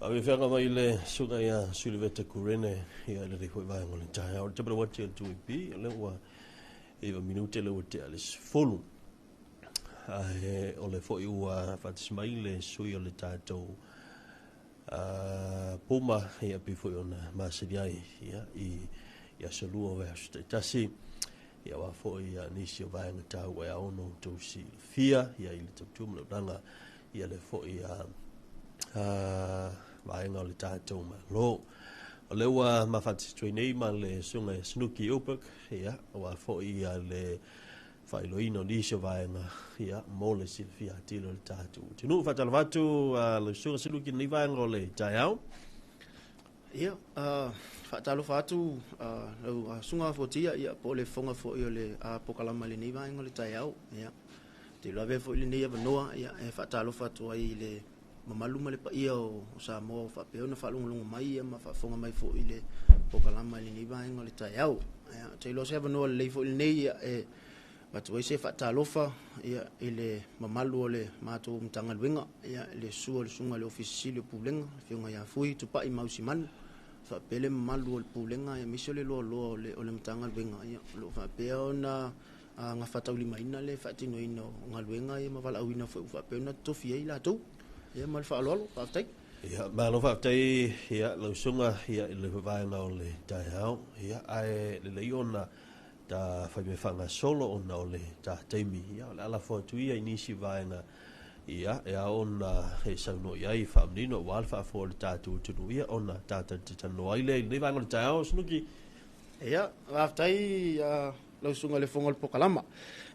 Ave whanga mai le sunga ia Suliveta Kurene ia le rei hoi vai ngole tai au te wati al tui pi le ua eva minute le wate alis folu o le foi ua fatismai le sui o le tātou puma ia pi foi ona masiriai ia salua o vea tasi ia wa foi ia nisi o vai ngatau e ono tau si fia ia ili tautum le ranga ia le foi vaenga o le tātou ma lo. O le ua mawhati tui nei ma le sunga Snooki Opik, ia, wa fo ia le whailoino nisio vaenga, ia, mo le silfia tilo le tātou. Tinu whatala watu le sunga Snooki nei vaenga o le tai au? Ia, whatalo whatu, sunga fotia, ia, po le fonga fo ia le pokalama le nei vaenga o le tai au, ia. Te lawe fo ile nei avanoa, ia, whatalo whatu ai le mamaluma le paia o Samoa o whapeona whalungalunga mai ma whafonga mai fo i le pokalama le ni vaenga le tai au. Te ilo se avanoa le leifo i nei e watu se whatalofa ia i le mamalu o le mātou mtanga luenga ia le sua le sunga le ofisi le pulenga whiunga ia fui tupa i mausi manu whapele mamalu o le pulenga ia miso le loa loa o le mtanga luenga ia lo whapea o na ngā whatau lima ina le whatino ina o ngā luenga ia mawala au ina whapeona tofi ei la tau. Ia mal whaalolo, whaatai? Ia, malo whaatai, ia, lau sunga, ia, le vaenga o le tai au, ia, ai, le leiona, ta whaime whanga solo ona o le ta teimi, ia, le ala whatu ia inisi vaenga, ia, ea ona, he sauno iai, whaamnino, wal whaafo le tātu tunu, ia, ona, tāta te tano aile, le vaenga o le tai au, Snuki? Ia, whaatai, lau sunga le fonga le pokalama.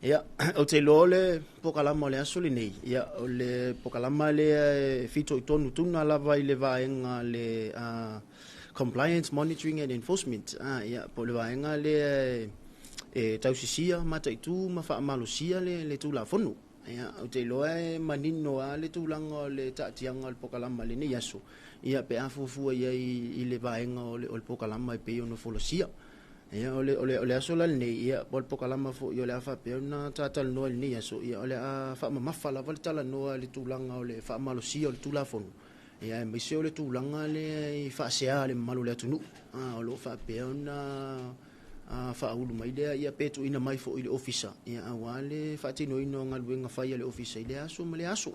Ia, o te lo le pokalama le aso le nei. Ia, o le pokalama le fito i tonu tuna lava i le vaenga le compliance, monitoring and enforcement. Ia, po le vaenga le tausisia, mata i tu, ma wha amalosia le tu la fonu. Ia, o te lo manino a le tūlanga o le taatianga o le pokalama le nei aso. Ia, pe afufua ia i le vaenga o le pokalama i pe ono folosia. Ia ole aso la nei ia pol pokalama fo yo le afa pe na tatal no le nei aso ia ole a fa mafa la val tala no le tulanga ole fa malosia ole tulafon ia me se ole tulanga le fa sea le malu le tunu ole fa pe na fa ulu mai le ia petu ina mai fo ile ofisa ia awale fa tino ino ngalwenga fa ile ofisa ile aso male aso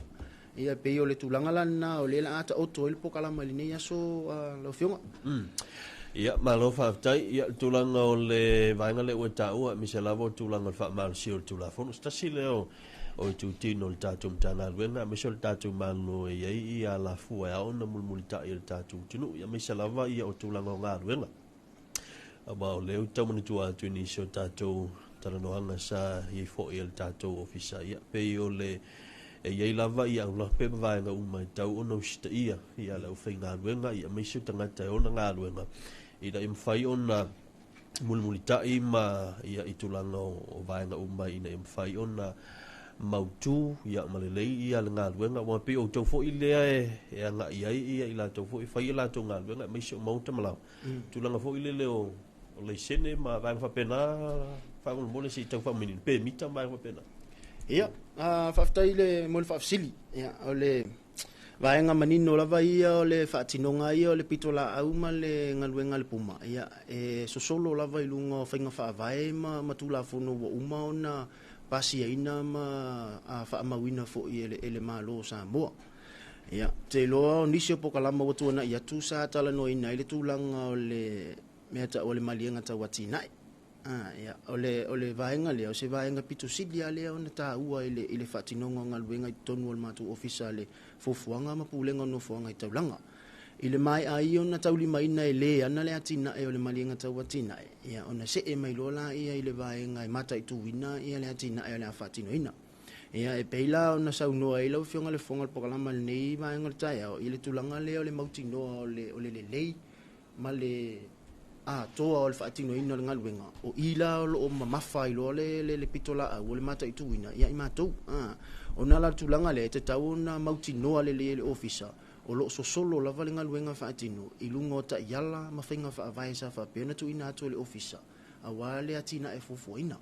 ia pe ole tulanga la na ole la ata oto le pokalama le nei aso lo fionga Ia, malo whaatai, ia tūlanga o le vaenga le ua tāua, misa lavo tūlanga o wha malsi o le tūlafonu. Stasi leo o i tūtino le tātou mtana luenga, misa le tātou manu e iei i a la fua e aona mulmuli tai le tātou tunu, ia misa lava ia o tūlanga o ngā luenga. Ama o leo taumani tua atu ni so tātou taranoanga sa i fo i le tātou ofisa, ia pei o le e iei lava ia ula pepa vaenga umai tau ono sita ia lau whai ngā luenga, ia misa tangata e ona ngā luenga. Ida im fai ona mulmuli tai ma ia itulanga o vaenga umai ina im fai ona mautu ia malelei ia le ngā luenga wa pe o tau fo i lea e anga iai ia ila tau fo i fai ila tau ngā luenga mai sio mauta malau tulanga fo i le leo o le sene ma vaenga whapena whaunga mole si tau whaminin pe mita vaenga whapena ia whaftai le mole whafsili ia o le vaenga manino lava ia o le whaatinonga ia o le pitola auma le ngaluenga le puma. Ia e sosolo lava i lunga whainga whaavae ma tula fono wa uma ona pasi aina ma whaamawina fo i ele malo Samoa. Ia te loa o nisi o pokalama watu ana ia tu sa tala no ina ile tulanga o le meata o le malianga ta watinai. Ia o le vaenga le o se vaenga pito sidia le ona ta ua ile whaatinonga ngaluenga i tonu o le matu ofisa le fofuanga ma pulenga no fuanga i taulanga. I le mai a i ona tauli mai na le ana le atina e o le malinga tau atina e. Ia ona se e mai lola ia i le vaenga i mata i tuwina ia le atina e o le afatino ina. Ia e peila ona saunoa i lau fionga le fonga le pokalama le nei vaenga le tai au. I le tulanga le o le mautinoa o le lei ma le toa o le fatino ina le ngaluenga. O ila o lo mamafa i lo le pitola au o le mata i tuwina. Ia i matou. Ona la tulanga le te tau na mautinoa le ofisa. O lo so solo la valenga luenga fa atino i lunga o ta yala ma fainga fa vai sa fa pena tu ina to le ofisa a wale atina e fofo ina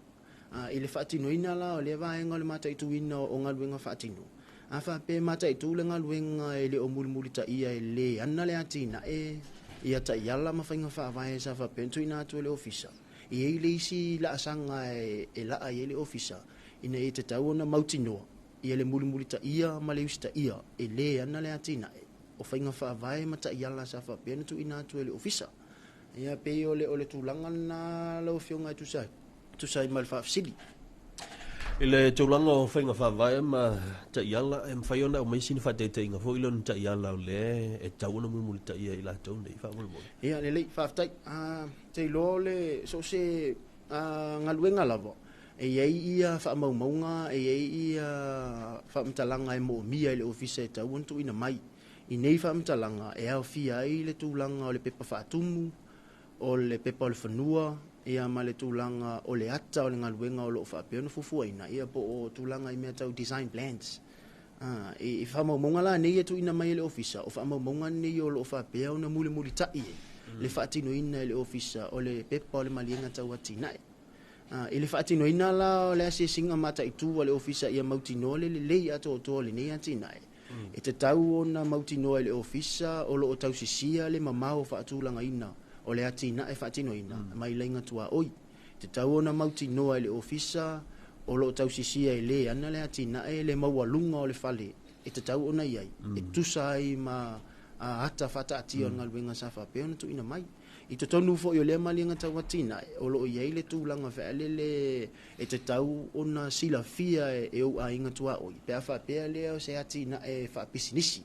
i le fa atino ina la o le vaenga le mata i tu ina o nga luenga fa atino a fa pe mata i tu le nga luenga e le o mulmuli ta ia e le ana le atina e ia ta yala ma fainga fa vai sa fa pena tu ina to le ofisa i le isi la asanga e la ai le ofisa ina e te tau na mautinoa i le mulmuli ta ia ma le usta ia e le ana le atina e o fainga fa vai mata iala sa fa pena tu ina tu le ofisa ia pe ole tulanga na lo fionga tu sai mal fa sili ile tulanga o fainga fa vai ma ta iala em faiona o mai sin fa te inga fo ilon ta iala le e tauna mu ta ia ila tau nei fa mo ia le fa tai te lole so se ngaluenga lavo e ia fa maunga e ia fa mtalanga e mo mia le ofisa e tau tu ina mai I nei whamtalanga e au fia i le tūlanga o le pepa whaatumu, o le pepa o le whanua, ia ma le tūlanga o le ata o le ngaluenga o lo whapeona fufuaina, ia po o tūlanga I mea tau design plans. I whamaumonga la nei e tu ina mai le ofisa, o whamaumonga nei o lo whapea o na muli tai e, le whaatino ina le ofisa o le pepa o le malienga tau atinae. I le whaatino ina la o le ase singa mata I tu o le ofisa ia mautino le lei ato o to le nei atinae. E te tau o na mautinoa le ofisa o lo o tau sisia le mamao whaatulanga ina o le atina e whaatino ina mai lainga tua oi. Te tau o na mautinoa le ofisa o lo o tau sisia e le ana le atina e le maualunga o le fale. E te tau o na iai. E tusa ai ma hata whata atia o ngaluenga sa whapea na tu ina mai. I te tonu fo i o lea malianga tau atina o lo o iai le tūlanga whaale le e te tau o na sila fia e o a inga tua oi. Pea whapea lea o se atina e whapisinisi.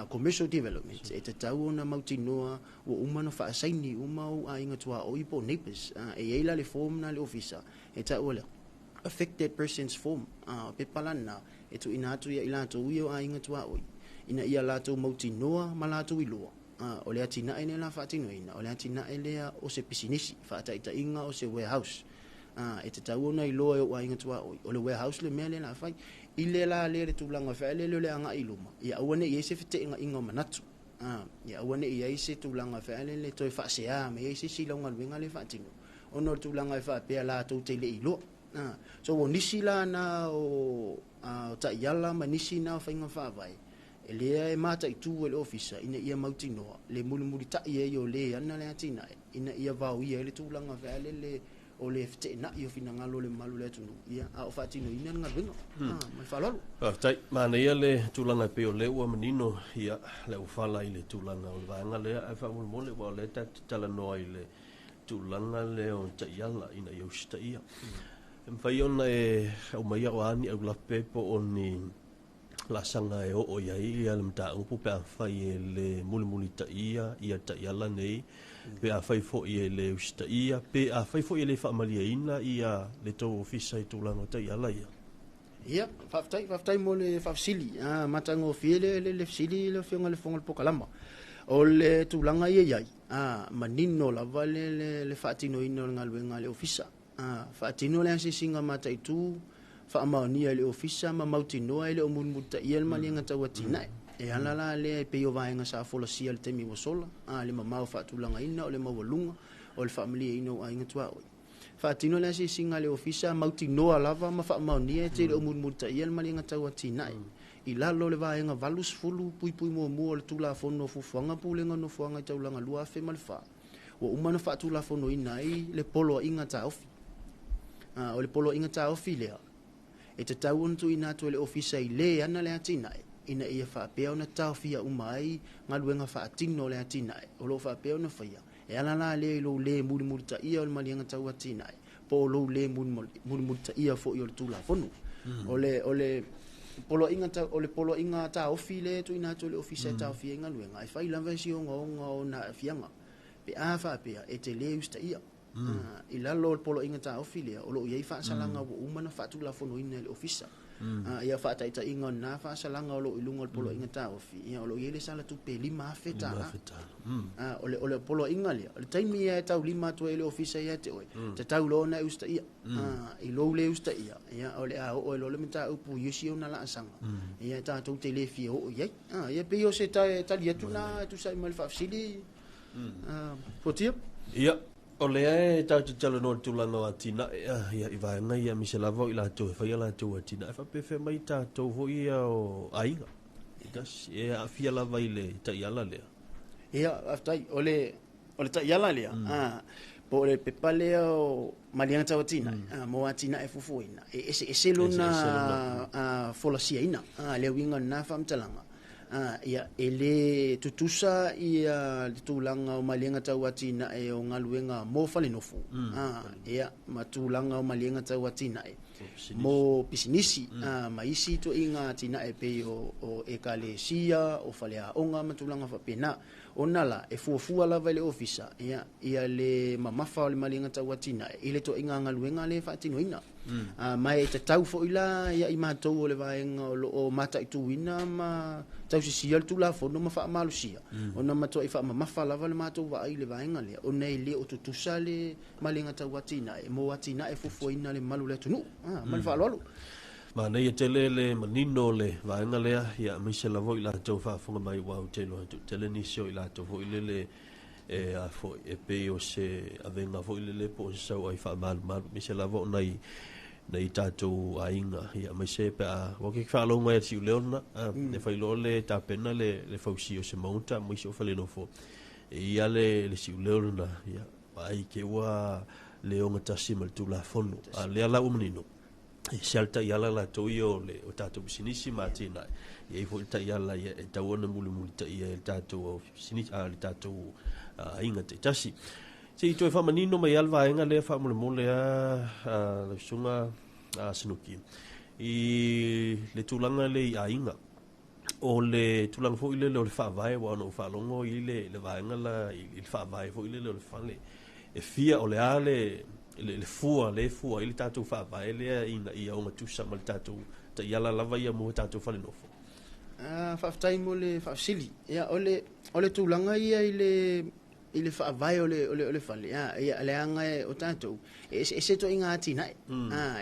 Commercial development. E te tau o na mautinoa o umana whaasaini uma o a inga tua oi po neighbors. E eila le form na le ofisa. E tau o le affected persons form. Pe palana e tu ina atu ia ilato ui o a inga tua oi. Ina ia lato mautinoa ma lato iloa. O le atina e ne la whaatino ina, o le atina e lea o se pisinisi, whaataita inga o se warehouse. E te tau ona I loa e o ainga tua oi. O le warehouse le mea le la whai, I le la le tūlanga whae le le anga iluma. Ia awane I eise white inga inga manatu. Ia awane I eise tūlanga whae le toi whaasea, me eise silaunga luenga le whaatino. Ono tūlanga e whaapea la tau te le iloa. So o nisi la na o ta iala ma nisi na o whainga whaavai. E lea e mata I tu le ofisa ina ia mautinoa le muli tai e o le ana le atina ina ia vau ia le tūlanga vele le o le fte na I o fina ngalo le malu le tunu ia a o fatino ina nga venga mai falalu tai mana ia le tūlanga pe o le ua manino ia le ufala I le tūlanga o le vanga le ai fa mole wa le tala noa I le tūlanga le o ta iala ina ia usta ia fai ona e o mai o ani au la pepo o ni la sanga e o iai ia le mta upu pe a fai e le muli ta ia ta iala nei pe a fai fo I le usta ia pe a fai fo I le whaamalia ina ia le tau ofisa I tūlanga ta iala ia ia whaftai mo le whafsili matango fiele le fsili le whionga le whonga le pokalama o le tūlanga iai manino lava le whaatino ina o ngaluenga le ofisa whaatino le ansi singa mata I tu whaamaonia le ofisa ma mautinoa le o mulmuta ia le malianga tau atina e halala le pe o vaenga sa fola sia le temi wasola le mamau whaatulanga ina o le mawalunga o le whaamalia ina o ainga tua oi whaatino le si singa le ofisa mautinoa lava ma whaamaonia te le o mulmuta ia le malianga tau atina I lalo le vaenga valus fulu pui mua le tula fono fufuanga pulenga no fuanga I taulanga lua fe malfa o umana whaatula fono ina le polo inga ta ofi o le polo inga ta ofi lea e te tau untu ina tu le ofisa I le ana le atina ina ia whaapea ona tau fia umai ngaluenga whaatino le atina o lo whaapea ona whaia e ala la le lo le muli ta ia o le malianga tau atina po lo le muli ta ia fo I o le tula fonu o le polo inga ta o le polo inga ta ofile tu ina tu le ofisa ta ofie nga luenga ai fai lava si o na fianga pe a fa pe e te le usta ia i lalo polo inga ta ofile o lo ia fa salanga o umana fa tu la fono ina le ofisa ia fa ta inga na fa salanga o lo ilunga polo inga ta ofi ia o lo ia le sala tu pe lima feta o le polo inga le o le taimi ia tau lima tu le ofisa ia te oi te tau lo na usta ia i lo le usta ia ia o le a o lo le mita upu yusi ona la sanga ia ta tu te le fi o ia ia pe yo se ta ia tu na tu sai mal fa sili potia ia o le ai tau te talo no tulanga o atina ia i vai ngai ia misela vo i la tu fa ia la tu atina fa pe fe mai ta to vo ia o ainga ikas ia afia la vai le ta ia la le ia aftai ole ta ia la le po le pepale o malianga tau atina mo atina e fufuina ese lona folasia ina le winga na famtalanga ia ele tutusa ia tulanga o malianga tau atina e o ngaluenga mo fale nofu ia matulanga o malianga tau atina e mo pisinisi maisi to inga tina e pe o ekalesia o fale a onga matulanga fa pena onala e fuafua lava le ofisa ia le mamafa o le malianga tau atina ile to inga ngaluenga le fa tino ina mai te tau fo ila ia i matou o le vaenga o mata i tuina ma tau si tu la fo no ma fa malusia ona matou i fa mamafa lava le matou va i le vaenga le ona ile o tutusa le malianga tau atina e mo atina e fufuina le malu le tunu mal fa lolo ma nei tele le manino le vaenga le ia misela vo i la tau fa fonga mai wa telo tele ni sio i la tau vo ile le e a fo e pe o se avenga vo ile le po se ai fa mal misela vo nei tatou ainga ia mai se pe a o ke fa lo mai si leona ne fa lo le ta pena le fausi o se monta mo se fa le no fo ia le si leona ia ai ke wa le o ngata simal tu la fono a le ala o menino e salta ia la to io le o tatou sinisi matina e fo ta ia la e tawona mulu ta ia tatou sinisi a tatou inga te tasi se i toi fa manino mai alva enga le fa mole a le sunga a sinuki i le tulanga le ainga o le tulanga fo ile le fa vai wa no fa longo ile le vaenga la il fa vai fo ile le fa le e fia o le ale le fua ile tatu fa vai le ina ia o tu sa mal tatu ta yala lava ia mo tatu fa le nofo fa tai mo le fa sili ia ole tulanga ia ile fa vai ole fale ia le anga o tanto ese to inga tina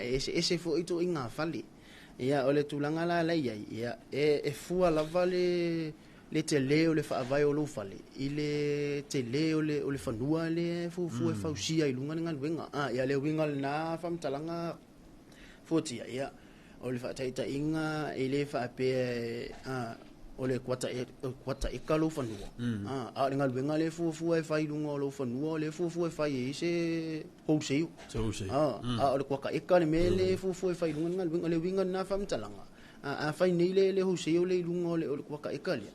ese fo ito inga fale ia ole tulanga la ia e fua lava le te leo le fa vai o lo fale ile te leo le fanua le fu e fausia i lunga ngal wenga ia le winga na fam talanga fotia ia ole fa taita inga ile fa pe ole kwata e kalo fanua le ngal wenga le fu e fai lunga lo fanua le fu e fai se hosei ole kwaka e kale mele fu e fai lunga ngal wenga le winga na fam talanga a fai nei le hosei o le lunga ole kwaka e kale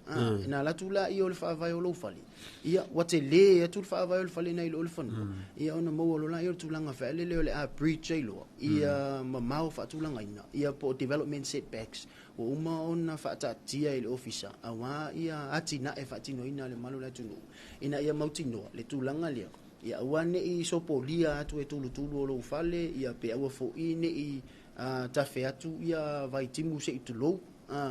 na la tula i ole fa vai o lo fali ia wate le tu fa vai o fali nei ole fanua ia ona mo lo la i tulanga fa le ole a breach lo ia mamau fa tulanga ina ia po development setbacks o uma ona fa ta tia ile officer awa ia atina e fa tino ina le malu la tunu ina ia mautino le tulanga le ia wane i sopolia tu e tulu lo fale ia pe awa fo ine i ta fe atu ia vai timu se itulo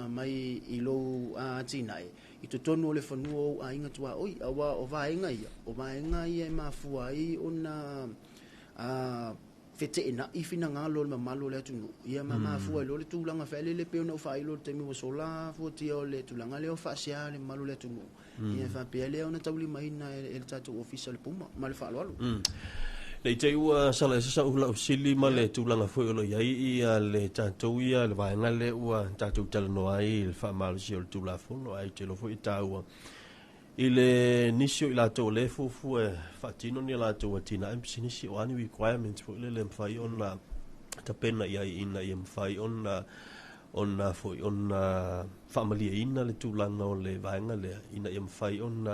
mai i lo atina i to tonu le fanu a inga tua oi awa o vaenga ia mafua i ona fete ina ifina ngalo le mamalo le tunu ia mama fu le tulanga fa le pe no fa ilo te mi sola fu ti o le tulanga le fa sia le malo le tunu ia fa pe le ona tawli mai na el tatu official puma mal fa lo le te ua sala sa ula sili ma le tulanga fu lo yai ia le tatu ia le vaenga le ua tatu tala no ai le fa mal si o tula fu no ai te lo fu ita ua ile nisio ila to le fu fatino ni la to tina am sinisi o ani requirements for le mfai on la tapena ia ina ia mfai on fo on family ina le tulanga o le vaenga le ina ia mfai on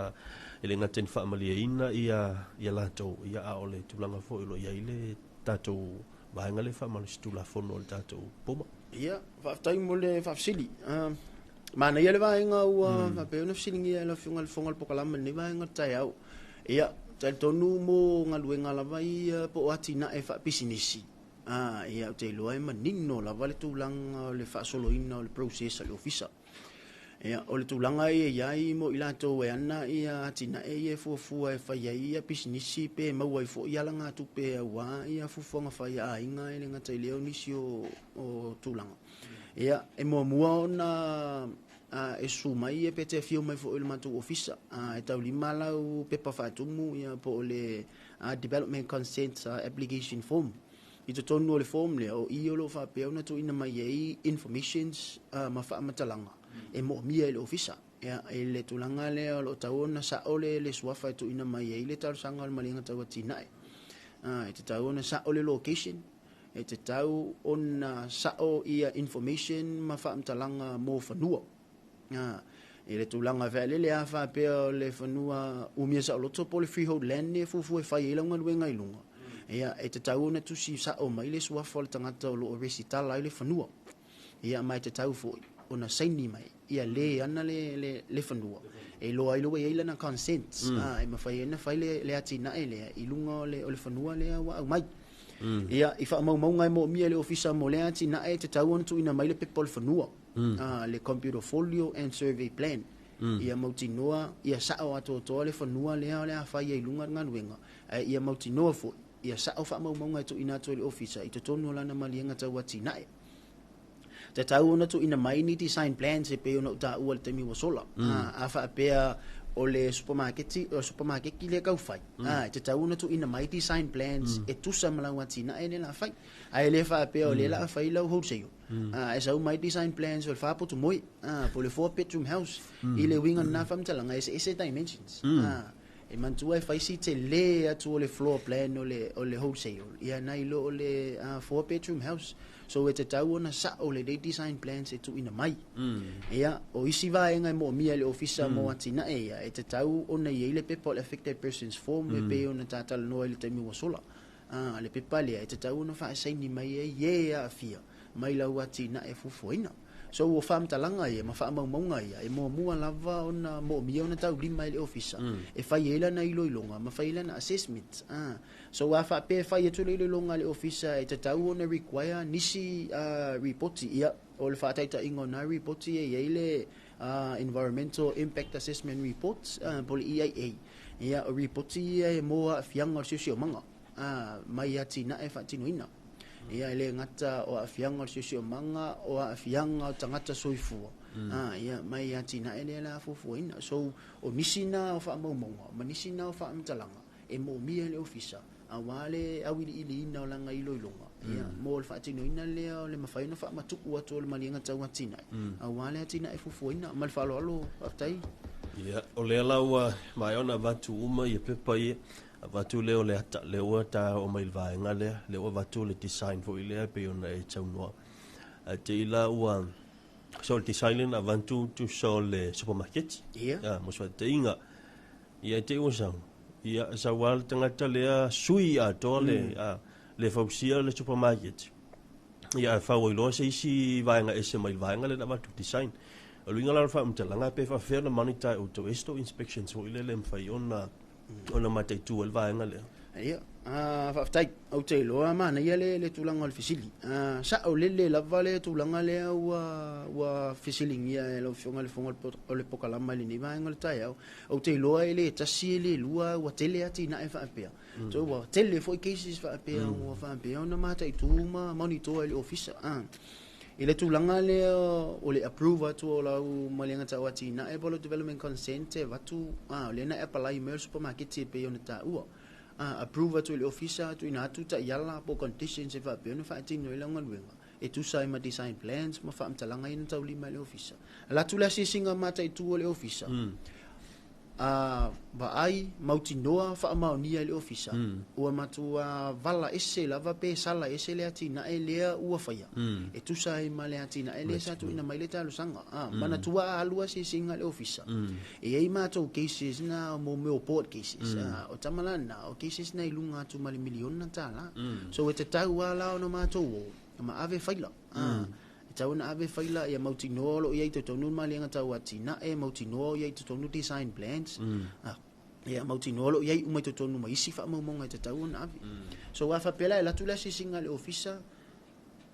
ile ngaten family ina ia la to ia o le tulanga fo lo ia ile tato vaenga le family stula fo no tato poma ia faafetai mo le faafesili mana ia le vaega ua faapea ona fesiligia le foga le pokalama lenei vaega taeau ia taletonu mo galuega lava ia po o atinaʻe faapisinisi ia o te iloa e manino lava le tulaga o le faasoloina o le process a le ofisa ia o le tulaga ia iai mo i latou e ana ia atinaʻe ia fuafua e fai ai ia pisinisi pe maua ai foʻi ala gatupe auā ia fuafuaga fai aiga e le gata i lea o nisi o tulaga ia e muamua ona e su mai e pete fio mai foʻi le matou ofisa e taulima lau pepa faatumu ia po o le development consent application form i totonu o le form lea o i o loo faapea ona tuuina mai ai informations ma faamatalaga e moʻomia i le ofisa ia e le tulaga lea o loo tau ona saʻo le suafa e tuuina mai ai le talosaga o le maliga tauatinaʻe e te tau ona saʻo le location e te tau ona saʻo ia information ma faamatalaga mo fanua e le tulaga feʻalele a faapea o le fanua umia saʻoloto po le freehold land e fuafua e fai ai laugaluega i luga ia e te tau ona tusi saʻo mai le suafa o le tagata o loo resitala ai le fanua ia mai te tau foʻi ona saini mai ia lē ana le fanua e loa ai loa ai lana consent e mafai ana fai le atinaʻe lea i luga o le fanua lea ua au mai ia i faamaumauga e moʻomia le ofisa mo le atinaʻe te tau ona tuuina mai le pepa o le fanua le computer folio and survey plan ia mautinoa ia saʻo atoatoa le fanua lea o le a fai ai luga galuega ia mautinoa foʻi ia saʻo faamaumauga e tuuina atu le ofisa i totonu o lana maliega tauatinaʻe te tau ona tuuina mai ni design plans e pe ona utaʻua le taimi ua sola a faapea o le supermarketi le kaufai te tau ona tuuina mai design plans e tusa ma lau atinaʻe le laafai ae lē faapea o le laafai lau wholesale e sau mai design plans o le fapotomoe po le 4 bedroom house i le uiga na faamatalaga ese dimensions e mantua e faisi te lē atu o le floor plan o le wholesale ia nai lo o le 4 bedroom house so e te tau ona saʻo le design plans e tuuina mai ia o isi vaega e moʻomia le ofisa mo atinaʻe ia e te tau ona iai le pepa o le affected persons form e pe ona tatalanoa i le taimi ua sola le pepa lea e te tau ona faasaini mai ai ie aafia mai lau atinaʻe fuafuaina so ua faamatalaga ia ma faamaumauga ia e muamua lava ona moʻomia ona taulima i le ofisa e fai ai lana iloiloga ma fai lana assessment so a faapea e fai atu le iloiloga le ofisa e tatau ona require nisi reporti ia o le faataʻitaʻiga ona reporti e iai le environmental impact assessment report po le EIA ia o reporti ia e mo aafiaga o le siosiomaga mai atinaʻe faatinoina ia e le gata o aafiaga o le siosiomaga o aafiaga o tagata soifua ia mai atinaʻe lea la fuafuaina so o nisi na o faamaumauga ma nisi na o faamatalaga e moʻomia le ofisa auā le auiliʻiliina o laga iloiloga ia mo le faatinoina lea o le mafai ona faamatuʻu atu o le maliga tauatinaʻe auā le atinaʻe fuafuaina ma le faaloalo faafetai ia o lea laua mae ona vatu uma ia pepa ia vatu lea o le ata le ua ta o mai le vaega lea le ua vatu le design foʻi lea pe ona e taunoa te ila ua so le design lena avantu tuso le supermarket ia mo faataiga ia te ua sau ia saua le tagata lea sui atoa le fausia le supermarket ia fauailoa se isi vaega ese mai le vaega lena vatu design o luiga la le faamatalaga pe faafea na manita outou esto inspections foʻi le mafai ona mataitua le vaega lea ia faafetai au te iloa manaia le tulaga o le fesili saʻo lele lava le tulaga lea ua fesiligia e laufioga le foga o le pokalama i lenei vaega o le taeao au te iloa e lē tasi e lelua ua tele atinaʻe faapea so ua tele foʻi cases faapea ua faapea ona mataitu ma monitor i le ofisa i le tulaga lea o le approve atu o lau maliga tauatinaʻe po lo development consent e vatu o lea na apply mai o le supermarket e pei ona taʻua approve atu i le ofisa atu ina atu taʻiala po conditions e faapea ona faatino i laugaluega e tusa ai ma design plans ma faamatalaga ina taulima i le ofisa latu le asiasiga mataitu o le ofisa vaai mautinoa faamaonia i le ofisa ua matua vala ese lava pe sala ese le atinaʻe lea ua faia e tusa ai ma le atinaʻe lea sa tuuina mai le talosaga manatua aalua asiasiga le ofisa e ai matou cases na mo port cases o tamalana o cases na iluga atu ma le miliona tala so e tatau ala ona matou o ma ave faila tau na ave faila ia mautino lo ia te tonu malinga tau atina mautino ia te tonu design plans ia mautino lo ia umai te tonu mai sifa mo te tau na ave so wa fa pela la tula singa le ofisa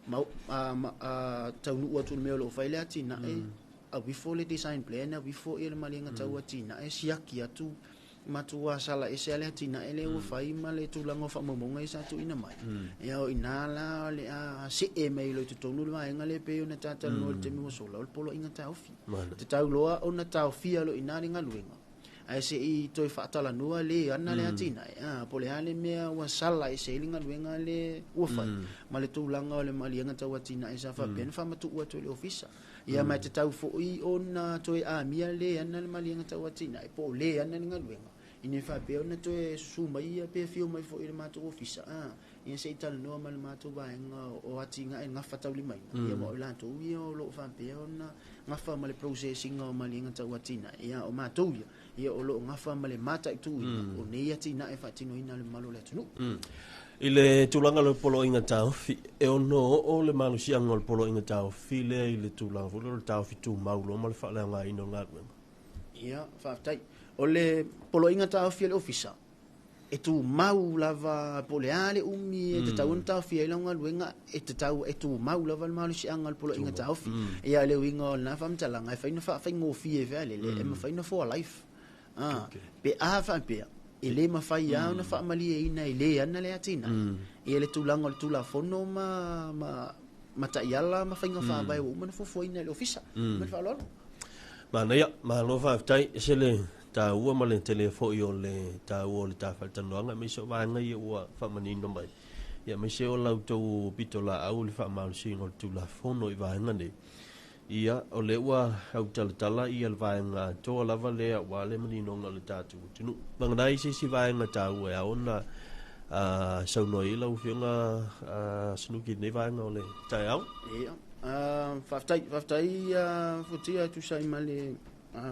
mau tau nu atu me lo faila atina a before le design plan a before ia malinga tau atina siaki atu matua sala ese ale tina ele o fai male tu lango fa momonga isa tu ina mai ya o inala le a se e mai lo tu tonu mai ngale pe ona tata no te mo sola o polo inga ta ofi te tau loa ona ta ofi lo ina ringa luenga ai se i toi fa tala no le ana le atina pole ale me wa sala ese linga luenga le o fai male tu lango le mali nga ta watina isa fa pen fa matu o to le ofisa ia mai te tau fo i ona toi a mia le ana le mali nga ta watina po le ana ringa luenga ine fa pe ona to su mai pe fio mai fo ile mato ofisa ia se tal no mal mato ba o atinga nga fa tau limai ia mo la to ia lo fa pe ona nga fa mal processing o mal nga tau atina ia o mato ia o lo nga fa mal mata tu o ne ia tina e fa tino ina le malo le tunu ile tulanga le polo inga tau e ono o le malu si angol polo inga tau file ile tulanga fo le tau fitu maulo mal fa le nga ino nga ia fa tai o le polo inga tau fia le ofisa e tu mau lava pole ale umi e te tau tau fia ilanga luenga e te tau e tu mau lava le malu si angal polo inga tau fi e ale winga na famtalanga e faina fa faingo fie vele le e ma faina for life pe a fa pe e le ma fai ya na fa mali e ina ile ana le atina e le tulanga le tula fono ma ta yala ma fainga fa bai o ma fo ina le ofisa ma fa lo ma ya ma lo fa tai se le ta ua ma le telefo i o le ta ua le ta faltanoanga me so vanga i ua whamanino mai ia me se o lau tau pito la au le whamalusinga o tu la fono i vanga ne ia o le ua au talatala i al vanga toa lava lea wa le maninonga le tatu tunu manganai se si vanga ta ua a ona sauno i lau whionga snuki ne vanga o le tai au ia faftai futia tu sai male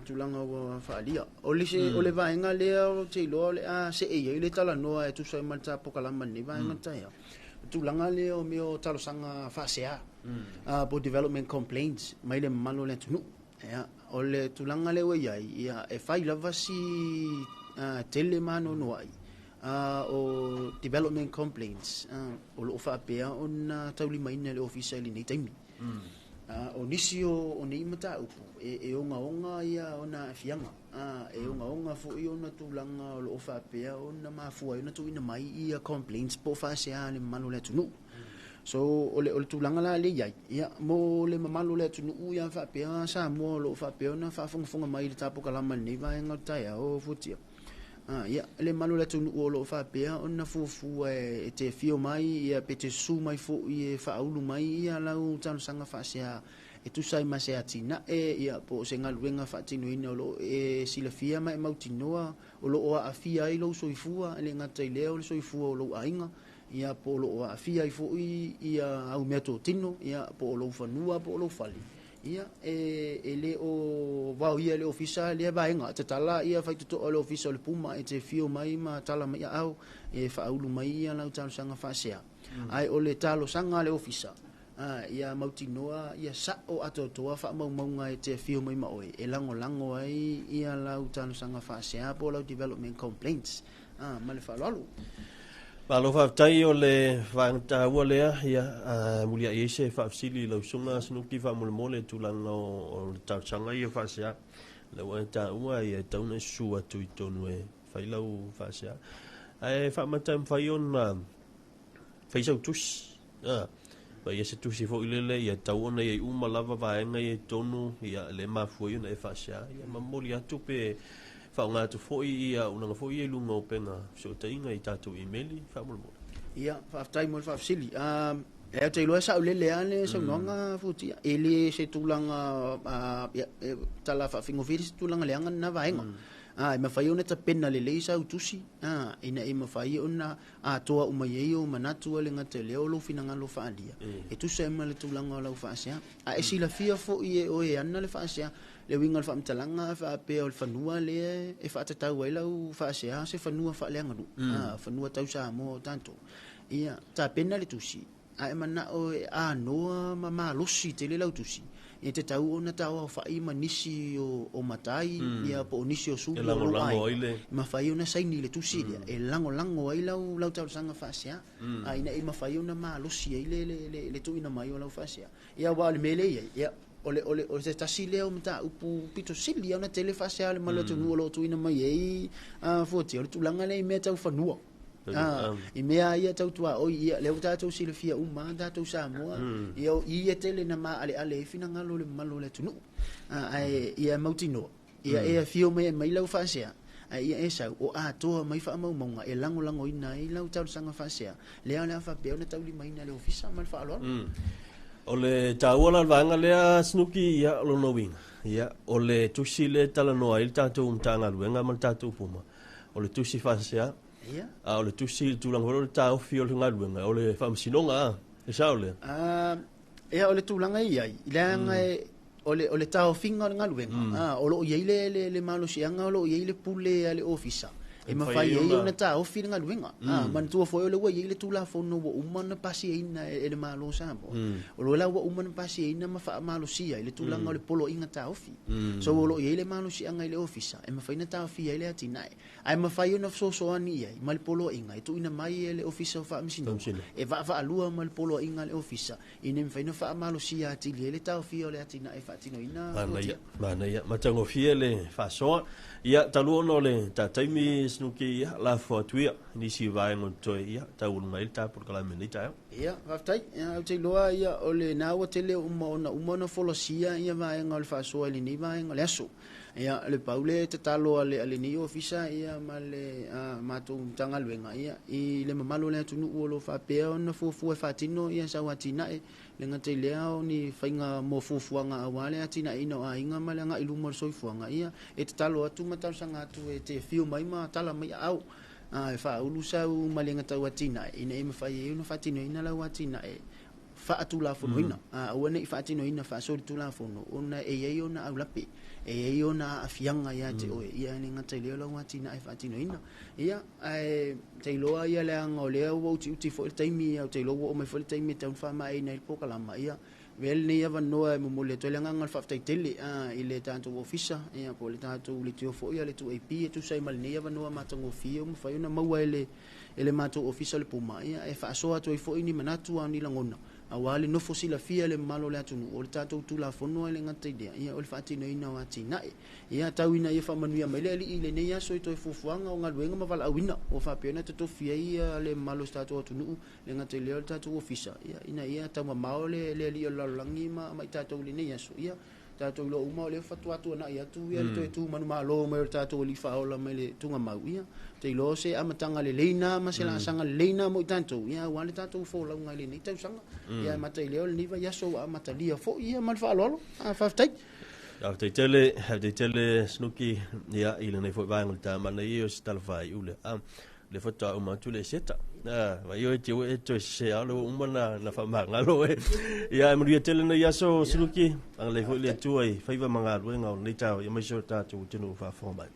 tulanga wa faalia o le vaenga le o te lo le se e le tala no e tu sai malta pokalama ni vaenga tai tulanga le o meo talo sanga fasea po development complaints mai le malo le tunu ya o le tulanga le we ia e fai lava si tele mano no ai o development complaints o lo fa pe on tauli mai le official ni taimi o nisio o ni mata upu e onga ia ona fianga e onga fu i ona tulanga o fa pe ona mafua ona tu ina mai ia complaints po fa se ale manu le tunu so o le tulanga la le ia mo le manu le tunu ia fa pe sa mo lo fa pe ona fa funga mai le tapo kala man ni va nga tai o futia ia le manu le tunu o lo fa pe ona fu e te fio mai ia pe te su mai fu i fa ulu mai ia lau tan sanga fa se e tu sai ma se atina ia po se ngaluenga fa tinu ina lo e silafia mai mautinoa o lo a fia i lo soifua le ngata i leo le soifua o lo ainga ia po lo a fia i fo ia au meto tino ia po lo fanua po lo fali ia e le o va ia le ofisa le vaenga te tala ia fa tu o le ofisa le puma e te fio mai ma tala mai au e fa ulu mai ia lau talo sanga fa sea ai o le talo sanga le ofisa ia mautinoa ia sa o atotoa fa maunga e te fio mai maoi e lango ai ia lau talo sanga fa sea po lau development complaints ma le fa lalu Malo fa tai o le vanta ua lea ia mulia ese fa fsili lo sunga snuki fa mole tulanga o tauchanga ia fa sia le wanta ua ia tauna sua tu tonu e fa lau fa sia ai fa matam fa yon fa isa tus ba ia se tusi fo ile ia tauna ia uma lava vaenga ia tonu ia le mafu ia e fa sia ia mamoli atu pe fa nga tu foi ia una foi ia lunga opena so tainga i tatu emaili fa mo ia fa tai mo fa fsili e te lo sa le ane so nonga futi ele se tulanga tala fa fingo viris tulanga leanga na vaenga e ma fai ona ta pena le leisa utusi ina e ma fai ona toa uma ye o manatu le ngate le lo finanga lo fa alia e tu se ma le tulanga lo fa sia e sila fia fo ie o e ana le fa sia le winga fa mtalanga fa pe o fanua le e fa tata wela u fa sia se fanua fa le ngadu fanua tau sa mo tanto ia ta pena le tusi a mana o a no ma losi te le lautusi e te tau ona tau fai manisi o matai ia po nisi o su ma fai ona saini le tusi e lango ai lau tau sanga fasia a ina e ma fai ona ma losi ai le tu ina mai o lau fasia ia wa le mele ia ole se tasile o mta upu pito sili ona tele fasia le malo tu lo tu ina mai ai foti o tu langa le me tau fanua i mea ia tau tua o ia leo tātou silafia uma tātou Samoa ia tele na ma ale fina ngalo le malo le tunu ia mautino ia fio mai lau fasea ia esa o toa mai fa mau maunga e lango ina i lau tau sanga fasea lea le fa pe ona tau li mai na le ofisa mal fa alo ole tau ala vanga le snuki ia lo no wing ia ole tusile tala no ai tātou mtanga luenga mal tātou puma ole tusi fasea o le tusi tulang holo tau fio le ngaluenga o le famsinonga e saule o le tulanga ia ilanga o le tau finga ngaluenga o lo ia le malo sianga o lo ia le pule ale ofisa e mafai e ona tau fio ngaluenga man tu fo le wa ia le tula fo no umana pasi ina e le malo sambo o lo la wa umana pasi ina mafa malo sia le tulanga o le polo inga tau fi so o lo ia le malo sianga le ofisa e mafai na tau fi le atinai ai mafai ona so ani ai mal polo inga tu ina mai le ofisa fa misino e va alua mal polo inga le ofisa ina mafai na fa malo sia ati le tau fi le atinai fa tino ina mana ia matango fi le fa so ia talu no le tataimi snuki la fotuia ni si vai ngon toi ia tau mai ta por kala menita ia aftai te loa ia ole nawa tele umona folosia ia vai ngol fa so le ni vai ngol aso ia le paule te talo ale ni ofisa ia male matu tanga luenga ia i le mamalo le tunu lo fa pe ona fu fa tino ia sa watina le ngate leo ni fainga mo fuanga awale atina ino a inga male nga ilu mo soifuanga ia e te talo atu matal sanga atu e te fiu mai ma tala mai au e fa ulu sa u male ngata watina ina e mafai una fatino ina la watina e fa atu la fono ina ona i fatino ina fa so tu la fono ona e ona au lapi e ona afianga ia te o ia ni ngata leo la watina e fatino ina ia te loa ia le ngole o ti fo taimi o te loa o mai fo taimi te fa mai nei poka la mai ia vel ni ava noa mo le to le ngal fa tai tele i le tanto ofisa ia po le tanto le tio fo ia le tu ap tu sai mal ni ava noa matango fio mo fa una mau ele mato ofisa le puma ia e fa so atu i fo ini manatu ani langona awali no fosila fia le malo le atunu o le tatou tula fono le ngata idea ia o le fatino ina wati nai ia tawina ia famanuia mai le ile nei aso i toi fufuanga o ngaluenga mavala awina o fa pena te tofia ia le malo tatou atunu le ngata le tatou ofisa ia ina ia tama mao le li o lalangi ma mai tatou le nei aso ia tatou lo uma le fatu atu na ia tu ia le tu manu malo mai tatou li faola mai le tunga mau ia te lo se amatanga le leina ma se la sanga leina mo tanto ia wale tatou fo la ngai le tau sanga ia mata le o ni va ia so amata lia fo ia mal fa lolo fa tai have they tell snuki ia ile nei fo va ngol ta ma nei o stal vai ule le foto o ma tu le seta va io e to se alo umana na fa mangalo ia mo ia tele nei aso snuki ang le fo le tu ai fa va mangalo ngau nei tau ia mai so ta tu tinu fa fo mai